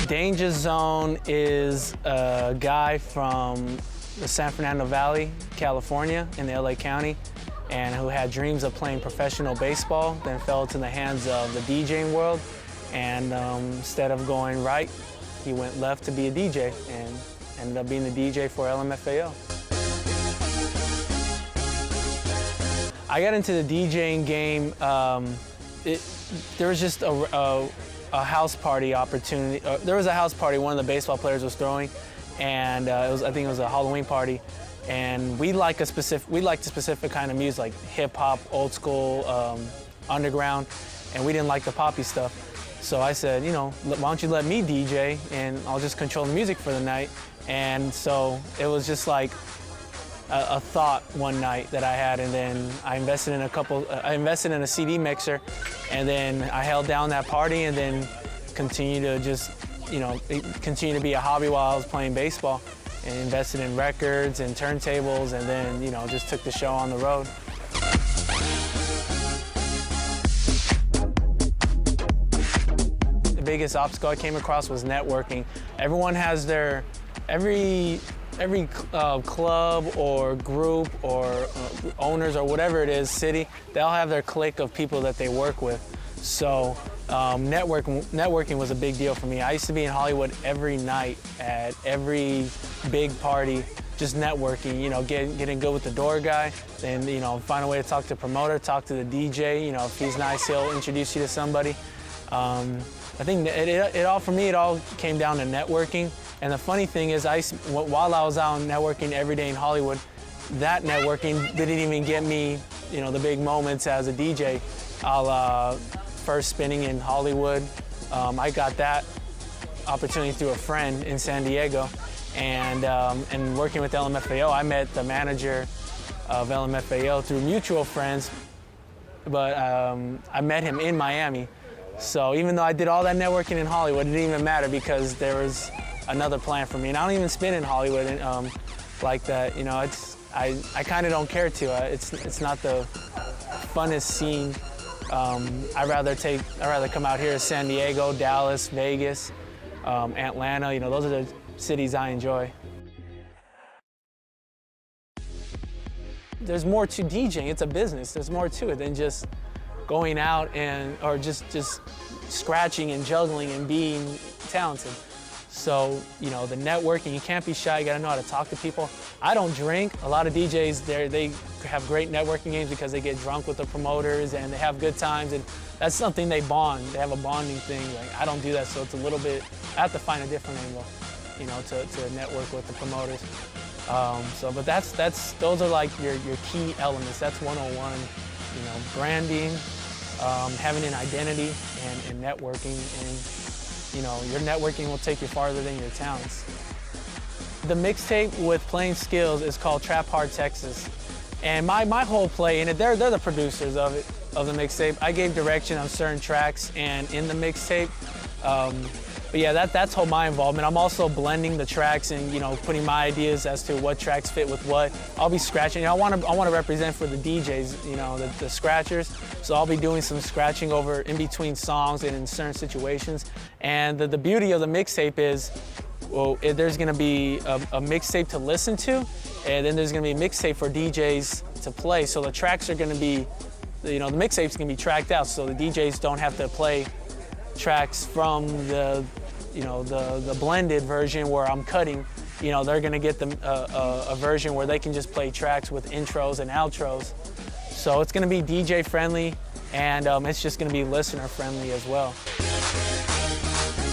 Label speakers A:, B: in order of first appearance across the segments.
A: Dainjazone is a guy from the San Fernando Valley, California, in the LA County, and who had dreams of playing professional baseball, then fell into the hands of the DJing world, and instead of going right, he went left to be a DJ, and ended up being the DJ for LMFAO. I got into the DJing game, there was just a house party opportunity. There was a house party one of the baseball players was throwing, and I think it was a Halloween party, and we liked a specific kind of music, like hip hop, old school, underground, and we didn't like the poppy stuff. So I said, you know, why don't you let me DJ and I'll just control the music for the night. And so it was just like a thought one night that I had, and then I invested in a CD mixer, and then I held down that party, and then continued to just, you know, continue to be a hobby while I was playing baseball, and invested in records and turntables, and then, you know, just took the show on the road. The biggest obstacle I came across was networking. Everyone has their, every club or group or owners or whatever it is, city, they all have their clique of people that they work with. So networking was a big deal for me. I used to be in Hollywood every night at every big party, just networking, you know, getting good with the door guy, then, you know, find a way to talk to the promoter, talk to the DJ, you know, if he's nice, he'll introduce you to somebody. I think for me, it all came down to networking. And the funny thing is, while I was out networking every day in Hollywood, that networking didn't even get me, you know, the big moments as a DJ. First spinning in Hollywood, I got that opportunity through a friend in San Diego, and working with LMFAO, I met the manager of LMFAO through mutual friends, but I met him in Miami. So even though I did all that networking in Hollywood, it didn't even matter because there was another plan for me. And I don't even spin in Hollywood like that. You know, I kind of don't care to. It's not the funnest scene. I'd rather come out here to San Diego, Dallas, Vegas, Atlanta. You know, those are the cities I enjoy. There's more to DJing. It's a business. There's more to it than just going out or just scratching and juggling and being talented. So, you know, the networking, you can't be shy, you gotta know how to talk to people. I don't drink. A lot of DJs, they have great networking games because they get drunk with the promoters and they have good times, and that's something they bond. They have a bonding thing. Like, I don't do that, so it's a little bit, I have to find a different angle, you know, to network with the promoters. But those are like your key elements. That's 101, you know, branding, having an identity, and networking, and you know, your networking will take you farther than your talents. The mixtape with playing skills is called Trap Hard Texas. And my whole play in it, they're the producers of the mixtape. I gave direction on certain tracks and in the mixtape. But yeah, that's my involvement. I'm also blending the tracks and, you know, putting my ideas as to what tracks fit with what. I'll be scratching. You know, I want to represent for the DJs, you know, the scratchers. So I'll be doing some scratching over in between songs and in certain situations. And the beauty of the mixtape is, well, there's going to be a mixtape to listen to, and then there's going to be a mixtape for DJs to play. So the tracks are going to be, you know, the mixtape's going to be tracked out, so the DJs don't have to play tracks from the, you know, the blended version where I'm cutting. You know, they're gonna get a version where they can just play tracks with intros and outros. So it's gonna be DJ friendly, and it's just gonna be listener friendly as well.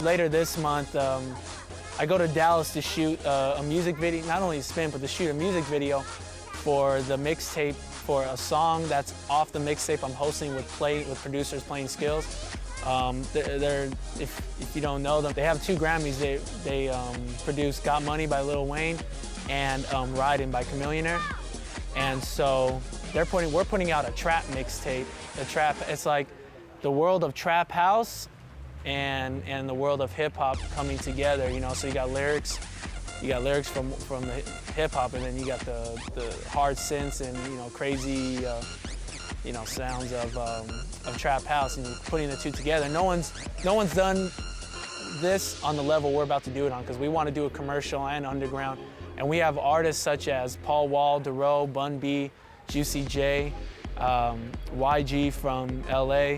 A: Later this month, I go to Dallas to shoot a music video, not only to spin, but to shoot a music video for the mixtape, for a song that's off the mixtape I'm hosting with producers playing skills. If you don't know them, they have 2 Grammys. They produced Got Money by Lil Wayne and Riding by Chamillionaire. And so we're putting out a trap mixtape. It's like the world of trap house and the world of hip hop coming together, you know. So you got lyrics from the hip hop, and then you got the hard synths and, you know, crazy you know, sounds of trap house, and putting the two together. No one's done this on the level we're about to do it on, because we want to do a commercial and underground. And we have artists such as Paul Wall, Dero, Bun B, Juicy J, YG from LA.